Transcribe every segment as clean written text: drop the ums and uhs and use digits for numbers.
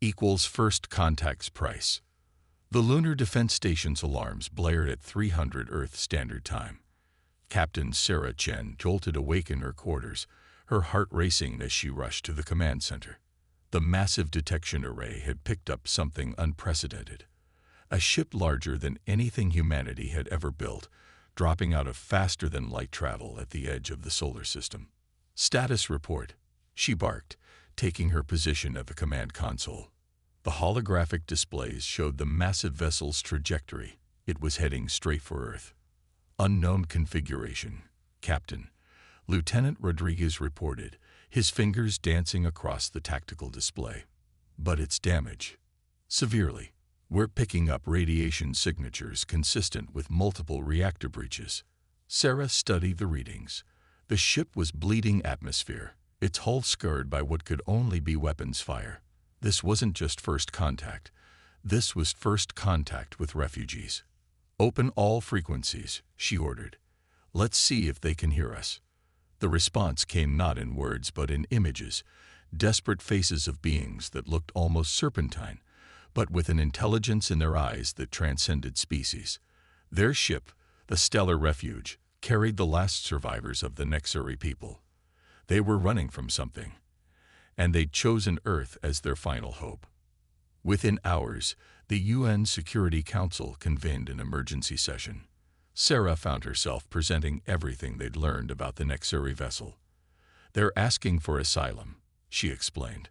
equals first contact's price. The Lunar Defense Station's alarms blared at 300 Earth Standard Time. Captain Sarah Chen jolted awake in her quarters, her heart racing as she rushed to the command center. The massive detection array had picked up something unprecedented. A ship larger than anything humanity had ever built, dropping out of faster-than-light travel at the edge of the solar system. "Status report," she barked, taking her position at the command console. The holographic displays showed the massive vessel's trajectory. It was heading straight for Earth. "Unknown configuration, Captain," Lieutenant Rodriguez reported, his fingers dancing across the tactical display. "But it's damaged. Severely. We're picking up radiation signatures consistent with multiple reactor breaches." Sarah studied the readings. The ship was bleeding atmosphere, its hull scarred by what could only be weapons fire. This wasn't just first contact. This was first contact with refugees. "Open all frequencies," she ordered. "Let's see if they can hear us." The response came not in words but in images, desperate faces of beings that looked almost serpentine, but with an intelligence in their eyes that transcended species. Their ship, the Stellar Refuge, carried the last survivors of the Nexari people. They were running from something, and they'd chosen Earth as their final hope. Within hours, the UN Security Council convened an emergency session. Sarah found herself presenting everything they'd learned about the Nexari vessel. "They're asking for asylum," she explained.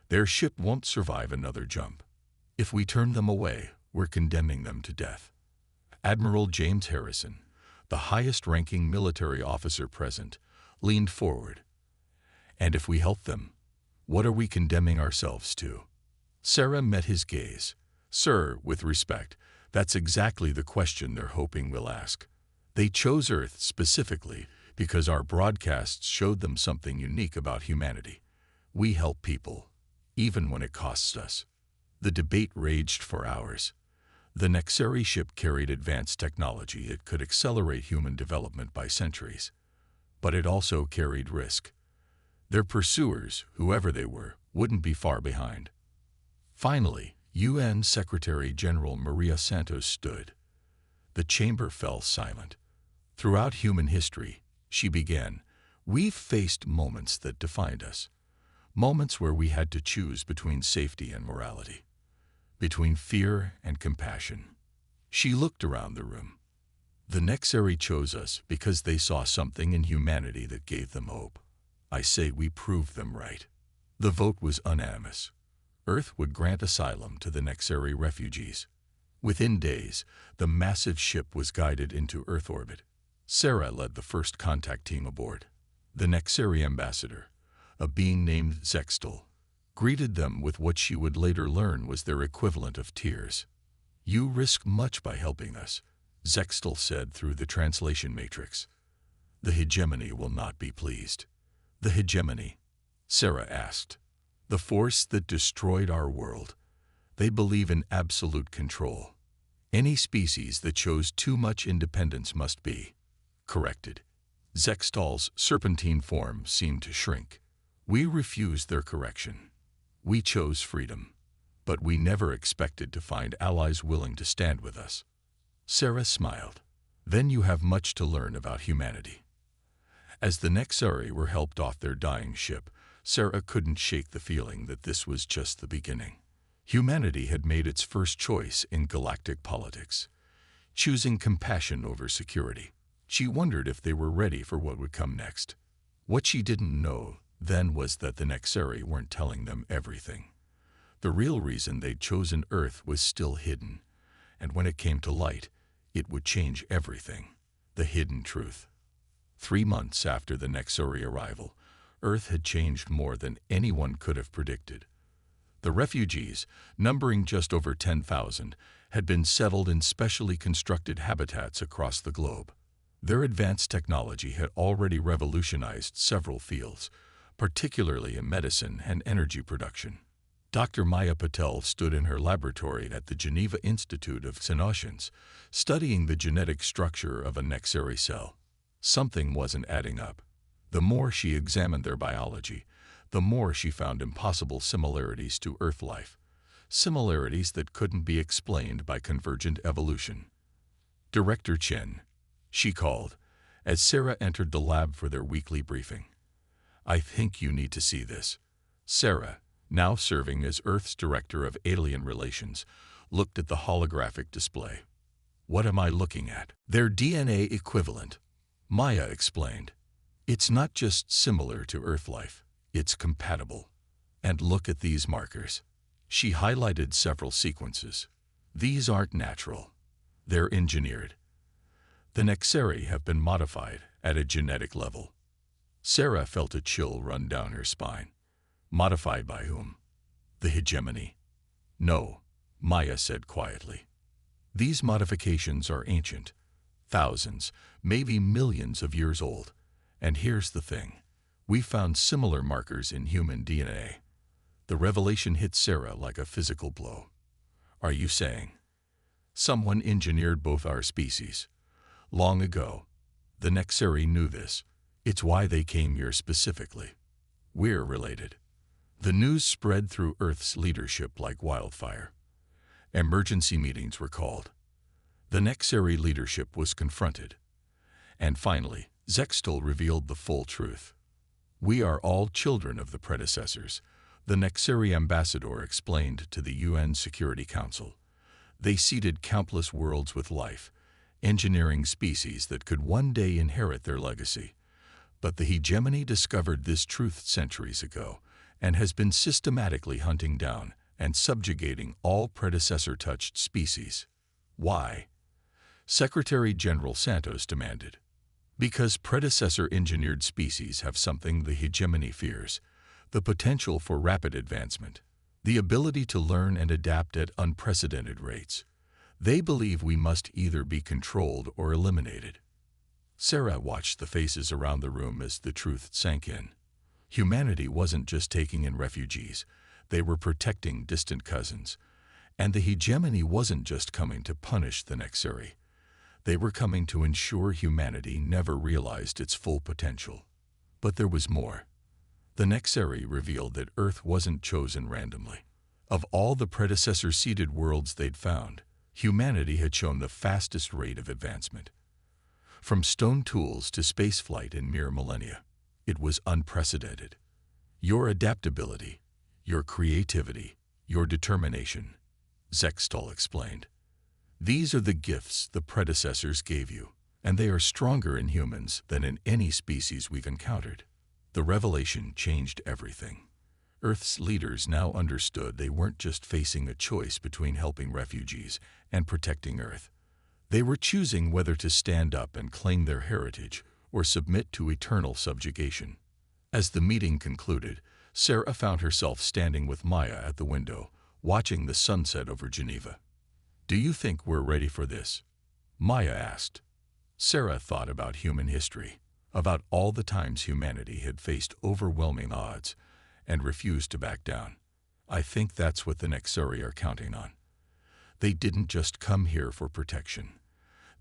"Their ship won't survive another jump. If we turn them away, we're condemning them to death." Admiral James Harrison, the highest-ranking military officer present, leaned forward. "And if we help them, what are we condemning ourselves to?" Sarah met his gaze. "Sir, with respect, that's exactly the question they're hoping we'll ask. They chose Earth specifically because our broadcasts showed them something unique about humanity. We help people, even when it costs us." The debate raged for hours. The Nexari ship carried advanced technology that could accelerate human development by centuries. But it also carried risk. Their pursuers, whoever they were, wouldn't be far behind. Finally, UN Secretary General Maria Santos stood. The chamber fell silent. "Throughout human history," she began, "we've faced moments that defined us. Moments where we had to choose between safety and morality, between fear and compassion." She looked around the room. "The Nexari chose us because they saw something in humanity that gave them hope. I say we proved them right." The vote was unanimous. Earth would grant asylum to the Nexari refugees. Within days, the massive ship was guided into Earth orbit. Sarah led the first contact team aboard. The Nexari ambassador, a being named Zextal, greeted them with what she would later learn was their equivalent of tears. "You risk much by helping us," Zextal said through the translation matrix. "The hegemony will not be pleased." "The hegemony?" Sarah asked. "The force that destroyed our world. They believe in absolute control. Any species that shows too much independence must be corrected." Zextal's serpentine form seemed to shrink. "We refused their correction. We chose freedom. But we never expected to find allies willing to stand with us." Sarah smiled. "Then you have much to learn about humanity." As the Nexari were helped off their dying ship, Sarah couldn't shake the feeling that this was just the beginning. Humanity had made its first choice in galactic politics, choosing compassion over security. She wondered if they were ready for what would come next. What she didn't know then was that the Nexari weren't telling them everything. The real reason they'd chosen Earth was still hidden, and when it came to light, it would change everything. The hidden truth. 3 months after the Nexari arrival, Earth had changed more than anyone could have predicted. The refugees, numbering just over 10,000, had been settled in specially constructed habitats across the globe. Their advanced technology had already revolutionized several fields, particularly in medicine and energy production. Dr. Maya Patel stood in her laboratory at the Geneva Institute of Xenocients, studying the genetic structure of a Nexari cell. Something wasn't adding up. The more she examined their biology, the more she found impossible similarities to Earth life, similarities that couldn't be explained by convergent evolution. "Director Chen," she called, as Sarah entered the lab for their weekly briefing. "I think you need to see this." Sarah, now serving as Earth's Director of Alien Relations, looked at the holographic display. "What am I looking at?" "Their DNA equivalent," Maya explained. "It's not just similar to Earth life, it's compatible. And look at these markers." She highlighted several sequences. "These aren't natural. They're engineered. The Nexeri have been modified at a genetic level." Sarah felt a chill run down her spine. "Modified by whom?" "The hegemony." "No," Maya said quietly. "These modifications are ancient, thousands, maybe millions of years old. And here's the thing. We found similar markers in human DNA." The revelation hit Sarah like a physical blow. "Are you saying someone engineered both our species?" "Long ago. The Nexeri knew this. It's why they came here specifically. We're related." The news spread through Earth's leadership like wildfire. Emergency meetings were called. The Nexeri leadership was confronted. And finally, Zextol revealed the full truth. "We are all children of the predecessors," the Nexeri ambassador explained to the UN Security Council. "They seeded countless worlds with life, engineering species that could one day inherit their legacy. But the hegemony discovered this truth centuries ago and has been systematically hunting down and subjugating all predecessor-touched species." "Why?" Secretary General Santos demanded. "Because predecessor-engineered species have something the hegemony fears: the potential for rapid advancement, the ability to learn and adapt at unprecedented rates. They believe we must either be controlled or eliminated." Sarah watched the faces around the room as the truth sank in. Humanity wasn't just taking in refugees, they were protecting distant cousins. And the hegemony wasn't just coming to punish the Nexeri. They were coming to ensure humanity never realized its full potential. But there was more. The Nexeri revealed that Earth wasn't chosen randomly. Of all the predecessor-seeded worlds they'd found, humanity had shown the fastest rate of advancement. From stone tools to spaceflight in mere millennia, it was unprecedented. "Your adaptability, your creativity, your determination," Zextol explained. "These are the gifts the predecessors gave you, and they are stronger in humans than in any species we've encountered." The revelation changed everything. Earth's leaders now understood they weren't just facing a choice between helping refugees and protecting Earth. They were choosing whether to stand up and claim their heritage or submit to eternal subjugation. As the meeting concluded, Sarah found herself standing with Maya at the window, watching the sunset over Geneva. "Do you think we're ready for this?" Maya asked. Sarah thought about human history, about all the times humanity had faced overwhelming odds and refused to back down. "I think that's what the Nexeri are counting on. They didn't just come here for protection.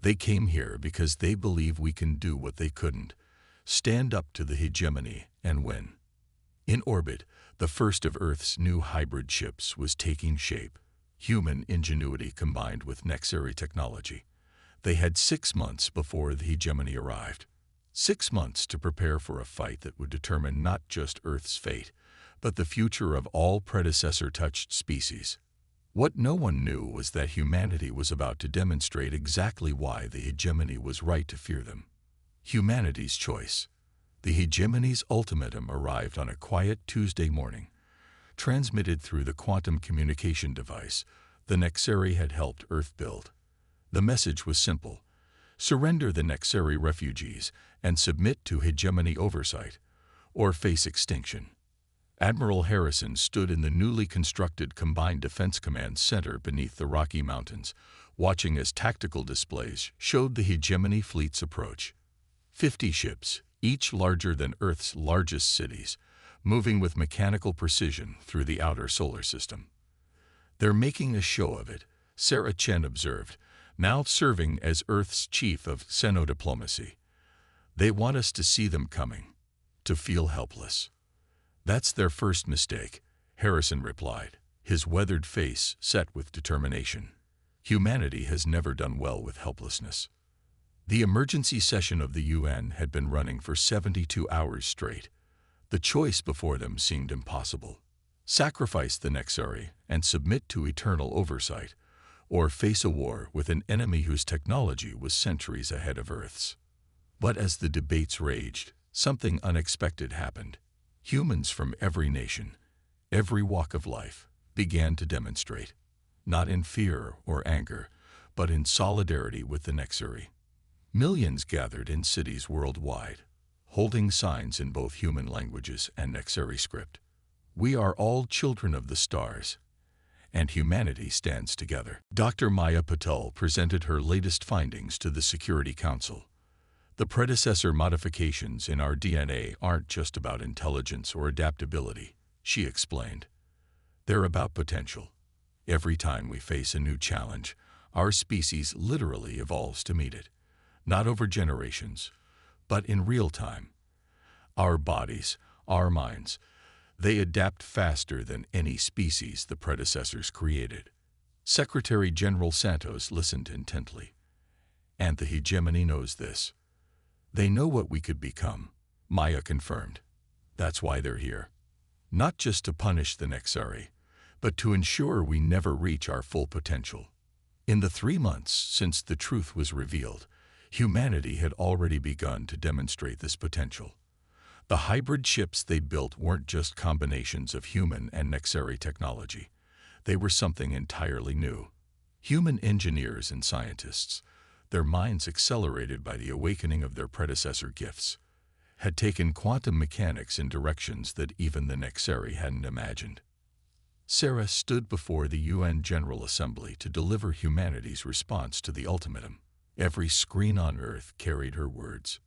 They came here because they believe we can do what they couldn't: stand up to the hegemony and win." In orbit, the first of Earth's new hybrid ships was taking shape. Human ingenuity combined with Nexeri technology. They had 6 months before the hegemony arrived. 6 months to prepare for a fight that would determine not just Earth's fate, but the future of all predecessor-touched species. What no one knew was that humanity was about to demonstrate exactly why the hegemony was right to fear them. Humanity's choice. The hegemony's ultimatum arrived on a quiet Tuesday morning. Transmitted through the quantum communication device the Nexeri had helped Earth build. The message was simple: surrender the Nexeri refugees and submit to hegemony oversight, or face extinction. Admiral Harrison stood in the newly constructed Combined Defense Command Center beneath the Rocky Mountains, watching as tactical displays showed the hegemony fleet's approach. 50 ships, each larger than Earth's largest cities, moving with mechanical precision through the outer solar system. "They're making a show of it," Sarah Chen observed, now serving as Earth's chief of xenodiplomacy. "They want us to see them coming, to feel helpless." "That's their first mistake," Harrison replied, his weathered face set with determination. "Humanity has never done well with helplessness." The emergency session of the UN had been running for 72 hours straight. The choice before them seemed impossible. Sacrifice the Nexari and submit to eternal oversight, or face a war with an enemy whose technology was centuries ahead of Earth's. But as the debates raged, something unexpected happened. Humans from every nation, every walk of life, began to demonstrate, not in fear or anger, but in solidarity with the Nexari. Millions gathered in cities worldwide, holding signs in both human languages and Nexari script. "We are all children of the stars, and humanity stands together." Dr. Maya Patel presented her latest findings to the Security Council. "The predecessor modifications in our DNA aren't just about intelligence or adaptability," she explained. "They're about potential. Every time we face a new challenge, our species literally evolves to meet it. Not over generations, but in real time. Our bodies, our minds, they adapt faster than any species the predecessors created." Secretary General Santos listened intently. "And the hegemony knows this. They know what we could become," Maya confirmed. "That's why they're here. Not just to punish the Nexari, but to ensure we never reach our full potential." In the 3 months since the truth was revealed, humanity had already begun to demonstrate this potential. The hybrid ships they built weren't just combinations of human and Nexari technology. They were something entirely new. Human engineers and scientists, their minds accelerated by the awakening of their predecessor gifts, had taken quantum mechanics in directions that even the Nexari hadn't imagined. Sarah stood before the UN General Assembly to deliver humanity's response to the ultimatum. Every screen on Earth carried her words.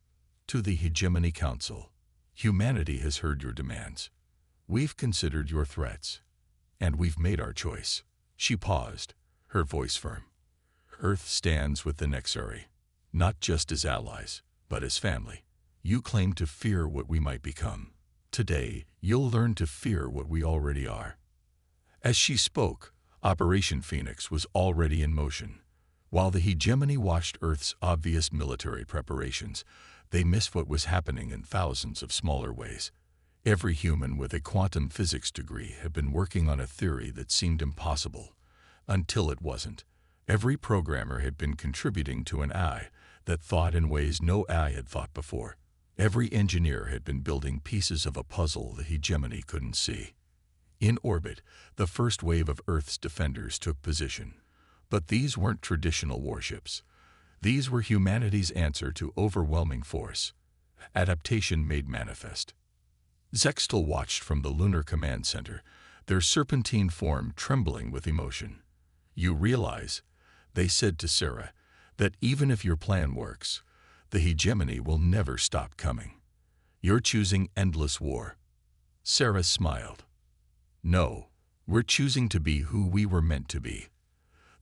"To the Hegemony Council, humanity has heard your demands. We've considered your threats, and we've made our choice." She paused, her voice firm. "Earth stands with the Nexari, not just as allies, but as family. You claim to fear what we might become. Today, you'll learn to fear what we already are." As she spoke, Operation Phoenix was already in motion. While the hegemony watched Earth's obvious military preparations, they missed what was happening in thousands of smaller ways. Every human with a quantum physics degree had been working on a theory that seemed impossible, until it wasn't. Every programmer had been contributing to an AI that thought in ways no AI had thought before. Every engineer had been building pieces of a puzzle the hegemony couldn't see. In orbit, the first wave of Earth's defenders took position. But these weren't traditional warships. These were humanity's answer to overwhelming force. Adaptation made manifest. Zextal watched from the Lunar Command Center, their serpentine form trembling with emotion. "You realize," they said to Sarah, "that even if your plan works, the hegemony will never stop coming. You're choosing endless war." Sarah smiled. "No, we're choosing to be who we were meant to be.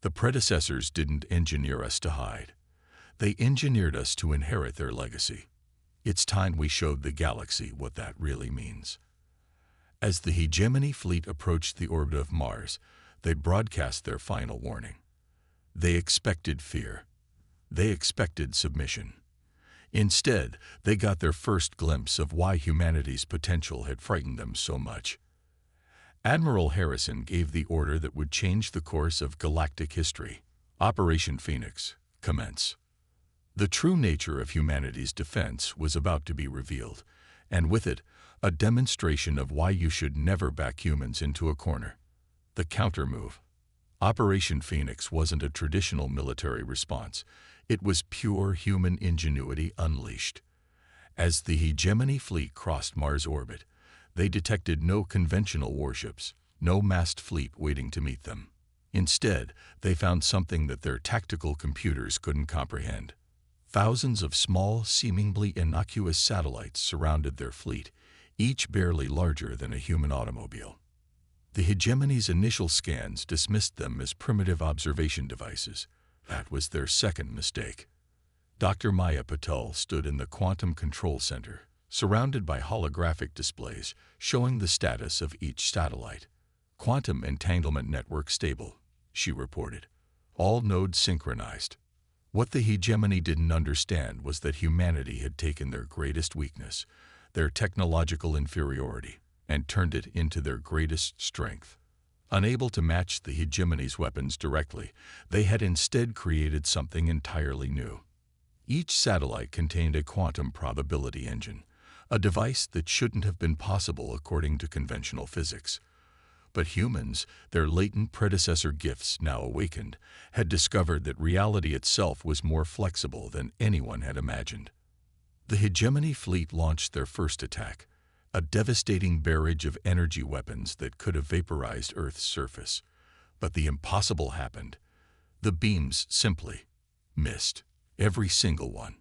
The predecessors didn't engineer us to hide. They engineered us to inherit their legacy. It's time we showed the galaxy what that really means." As the hegemony fleet approached the orbit of Mars, they broadcast their final warning. They expected fear. They expected submission. Instead, they got their first glimpse of why humanity's potential had frightened them so much. Admiral Harrison gave the order that would change the course of galactic history. Operation Phoenix, commence. The true nature of humanity's defense was about to be revealed, and with it, a demonstration of why you should never back humans into a corner. The countermove. Operation Phoenix wasn't a traditional military response. It was pure human ingenuity unleashed. As the hegemony fleet crossed Mars' orbit, they detected no conventional warships, no massed fleet waiting to meet them. Instead, they found something that their tactical computers couldn't comprehend. Thousands of small, seemingly innocuous satellites surrounded their fleet, each barely larger than a human automobile. The hegemony's initial scans dismissed them as primitive observation devices. That was their second mistake. Dr. Maya Patel stood in the Quantum Control Center, surrounded by holographic displays showing the status of each satellite. "Quantum entanglement network stable," she reported. "All nodes synchronized." What the hegemony didn't understand was that humanity had taken their greatest weakness, their technological inferiority, and turned it into their greatest strength. Unable to match the hegemony's weapons directly, they had instead created something entirely new. Each satellite contained a quantum probability engine, a device that shouldn't have been possible according to conventional physics. But humans, their latent predecessor gifts now awakened, had discovered that reality itself was more flexible than anyone had imagined. The hegemony fleet launched their first attack, a devastating barrage of energy weapons that could have vaporized Earth's surface. But the impossible happened. The beams simply missed, every single one.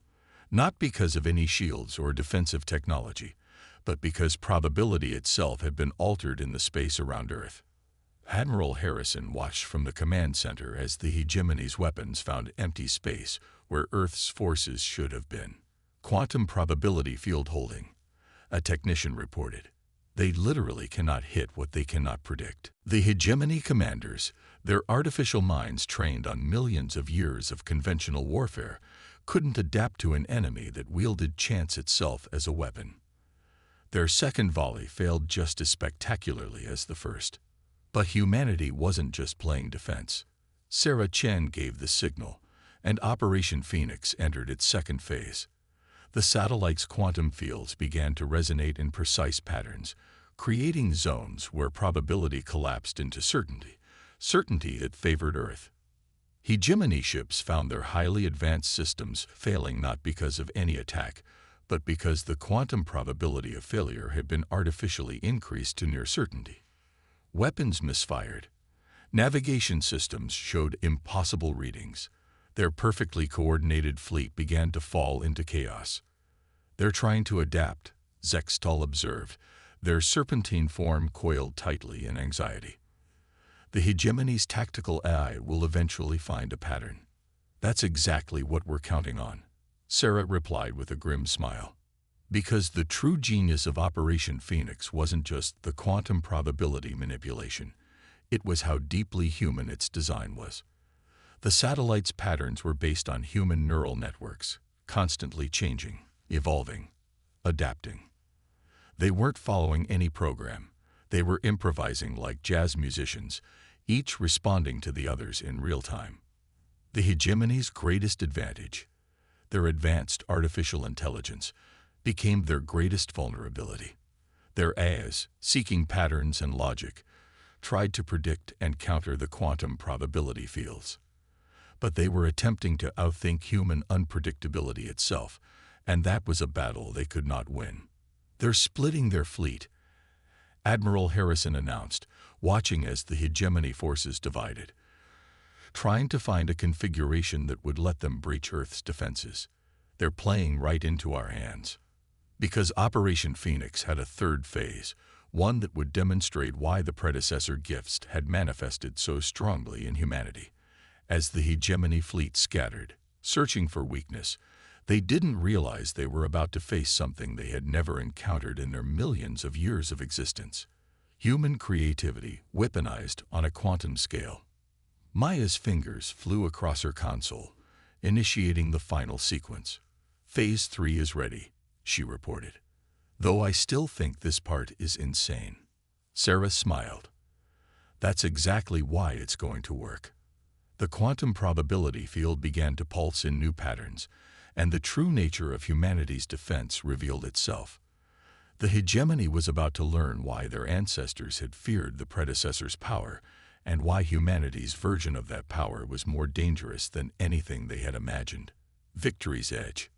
Not because of any shields or defensive technology, but because probability itself had been altered in the space around Earth. Admiral Harrison watched from the command center as the hegemony's weapons found empty space where Earth's forces should have been. "Quantum probability field holding," a technician reported. "They literally cannot hit what they cannot predict." The hegemony commanders, their artificial minds trained on millions of years of conventional warfare, couldn't adapt to an enemy that wielded chance itself as a weapon. Their second volley failed just as spectacularly as the first. But humanity wasn't just playing defense. Sarah Chen gave the signal, and Operation Phoenix entered its second phase. The satellite's quantum fields began to resonate in precise patterns, creating zones where probability collapsed into certainty, certainty that favored Earth. Hegemony ships found their highly advanced systems failing not because of any attack, but because the quantum probability of failure had been artificially increased to near certainty. Weapons misfired. Navigation systems showed impossible readings. Their perfectly coordinated fleet began to fall into chaos. "They're trying to adapt," Zextal observed, their serpentine form coiled tightly in anxiety. "The hegemony's tactical AI will eventually find a pattern." "That's exactly what we're counting on," Sarah replied with a grim smile. Because the true genius of Operation Phoenix wasn't just the quantum probability manipulation, it was how deeply human its design was. The satellite's patterns were based on human neural networks, constantly changing, evolving, adapting. They weren't following any program. They were improvising like jazz musicians, each responding to the others in real time. The hegemony's greatest advantage, their advanced artificial intelligence, became their greatest vulnerability. Their AIs, seeking patterns and logic, tried to predict and counter the quantum probability fields. But they were attempting to outthink human unpredictability itself, and that was a battle they could not win. "They're splitting their fleet," Admiral Harrison announced, watching as the hegemony forces divided, trying to find a configuration that would let them breach Earth's defenses. "They're playing right into our hands." Because Operation Phoenix had a third phase, one that would demonstrate why the predecessor gifts had manifested so strongly in humanity. As the hegemony fleet scattered, searching for weakness, they didn't realize they were about to face something they had never encountered in their millions of years of existence. Human creativity weaponized on a quantum scale. Maya's fingers flew across her console, initiating the final sequence. "Phase 3 is ready," she reported. "Though I still think this part is insane." Sarah smiled. "That's exactly why it's going to work." The quantum probability field began to pulse in new patterns, and the true nature of humanity's defense revealed itself. The hegemony was about to learn why their ancestors had feared the predecessor's power, and why humanity's version of that power was more dangerous than anything they had imagined. Victory's edge.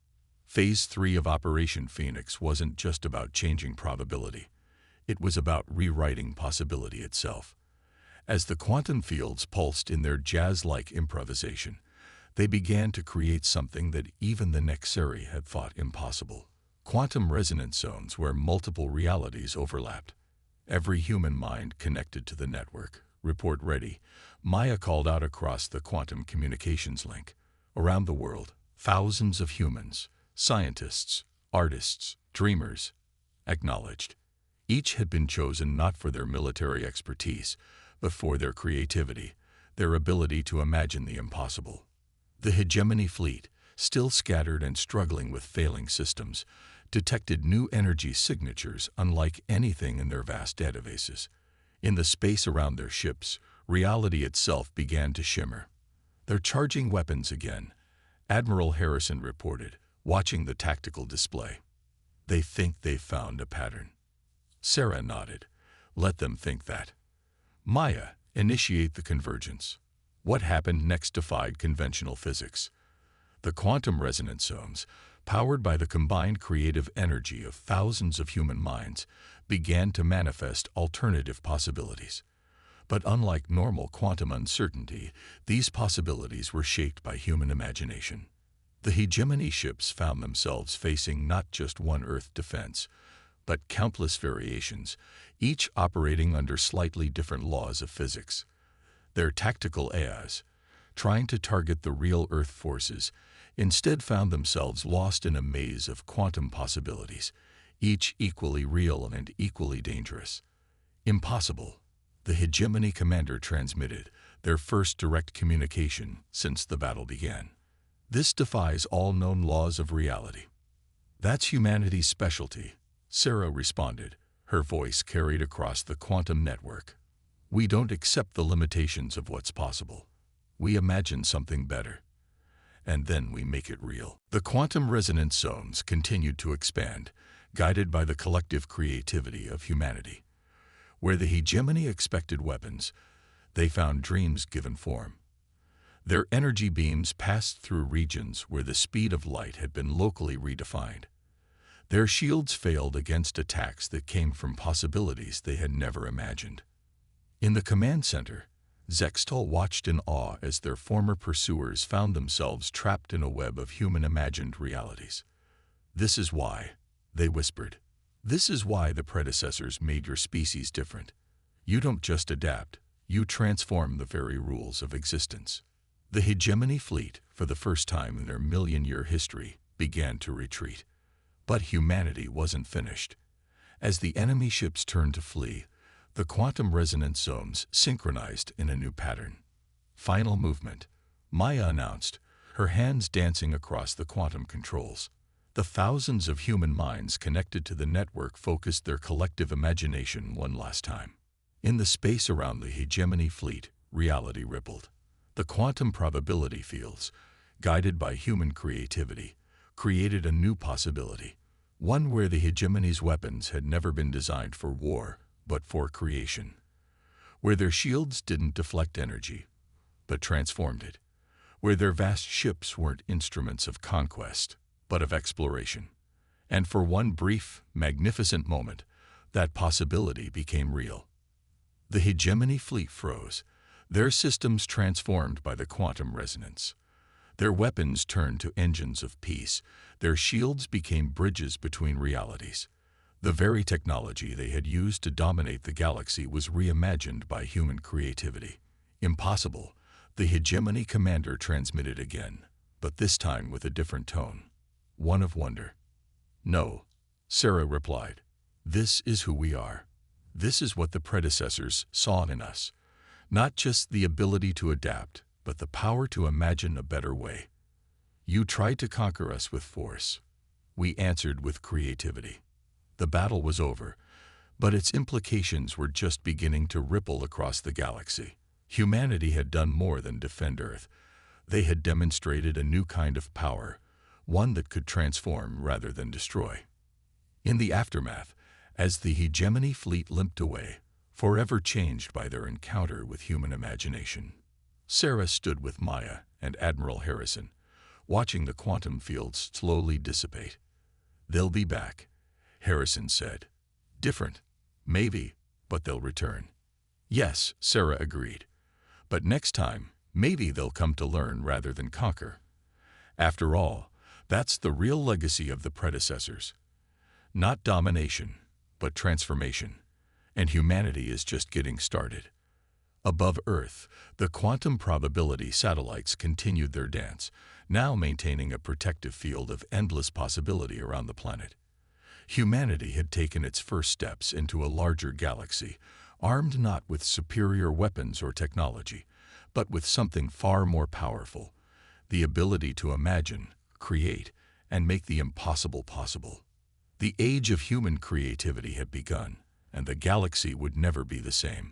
Phase 3 of Operation Phoenix wasn't just about changing probability. It was about rewriting possibility itself. As the quantum fields pulsed in their jazz-like improvisation, they began to create something that even the Nexeri had thought impossible. Quantum resonance zones where multiple realities overlapped. Every human mind connected to the network. "Report ready," Maya called out across the quantum communications link. Around the world, thousands of humans, scientists, artists, dreamers, acknowledged. Each had been chosen not for their military expertise, but for their creativity, their ability to imagine the impossible. The Hegemony fleet, still scattered and struggling with failing systems, detected new energy signatures unlike anything in their vast databases. In the space around their ships, reality itself began to shimmer. "They're charging weapons again," Admiral Harrison reported, watching the tactical display. "They think they've found a pattern." Sarah nodded. "Let them think that." "Maya, initiate the convergence." What happened next defied conventional physics. The quantum resonanceomes, powered by the combined creative energy of thousands of human minds, began to manifest alternative possibilities. But unlike normal quantum uncertainty, these possibilities were shaped by human imagination. The Hegemony ships found themselves facing not just one Earth defense, but countless variations, each operating under slightly different laws of physics. Their tactical AIs, trying to target the real Earth forces, instead found themselves lost in a maze of quantum possibilities, each equally real and equally dangerous. "Impossible," the Hegemony commander transmitted, their first direct communication since the battle began. "This defies all known laws of reality." "That's humanity's specialty," Sarah responded, her voice carried across the quantum network. "We don't accept the limitations of what's possible. We imagine something better, and then we make it real." The quantum resonance zones continued to expand, guided by the collective creativity of humanity. Where the Hegemony expected weapons, they found dreams given form. Their energy beams passed through regions where the speed of light had been locally redefined. Their shields failed against attacks that came from possibilities they had never imagined. In the command center, Zextal watched in awe as their former pursuers found themselves trapped in a web of human-imagined realities. "This is why," they whispered. "This is why the predecessors made your species different. You don't just adapt, you transform the very rules of existence." The Hegemony fleet, for the first time in their million-year history, began to retreat. But humanity wasn't finished. As the enemy ships turned to flee, the quantum resonance zones synchronized in a new pattern. "Final movement," Maya announced, her hands dancing across the quantum controls. The thousands of human minds connected to the network focused their collective imagination one last time. In the space around the Hegemony fleet, reality rippled. The quantum probability fields, guided by human creativity, created a new possibility, one where the Hegemony's weapons had never been designed for war, but for creation. Where their shields didn't deflect energy, but transformed it. Where their vast ships weren't instruments of conquest, but of exploration. And for one brief, magnificent moment, that possibility became real. The Hegemony fleet froze, their systems transformed by the quantum resonance. Their weapons turned to engines of peace, their shields became bridges between realities. The very technology they had used to dominate the galaxy was reimagined by human creativity. "Impossible," the Hegemony commander transmitted again, but this time with a different tone, one of wonder. "No," Sarah replied. "This is who we are. This is what the predecessors saw in us. Not just the ability to adapt, but the power to imagine a better way. You tried to conquer us with force. We answered with creativity." The battle was over, but its implications were just beginning to ripple across the galaxy. Humanity had done more than defend Earth. They had demonstrated a new kind of power, one that could transform rather than destroy. In the aftermath, as the Hegemony fleet limped away, forever changed by their encounter with human imagination, Sarah stood with Maya and Admiral Harrison, watching the quantum fields slowly dissipate. "They'll be back," Harrison said. "Different, maybe, but they'll return." "Yes," Sarah agreed. "But next time, maybe they'll come to learn rather than conquer. After all, that's the real legacy of the predecessors. Not domination, but transformation. And humanity is just getting started." Above Earth, the quantum probability satellites continued their dance, now maintaining a protective field of endless possibility around the planet. Humanity had taken its first steps into a larger galaxy, armed not with superior weapons or technology, but with something far more powerful: the ability to imagine, create, and make the impossible possible. The age of human creativity had begun, and the galaxy would never be the same.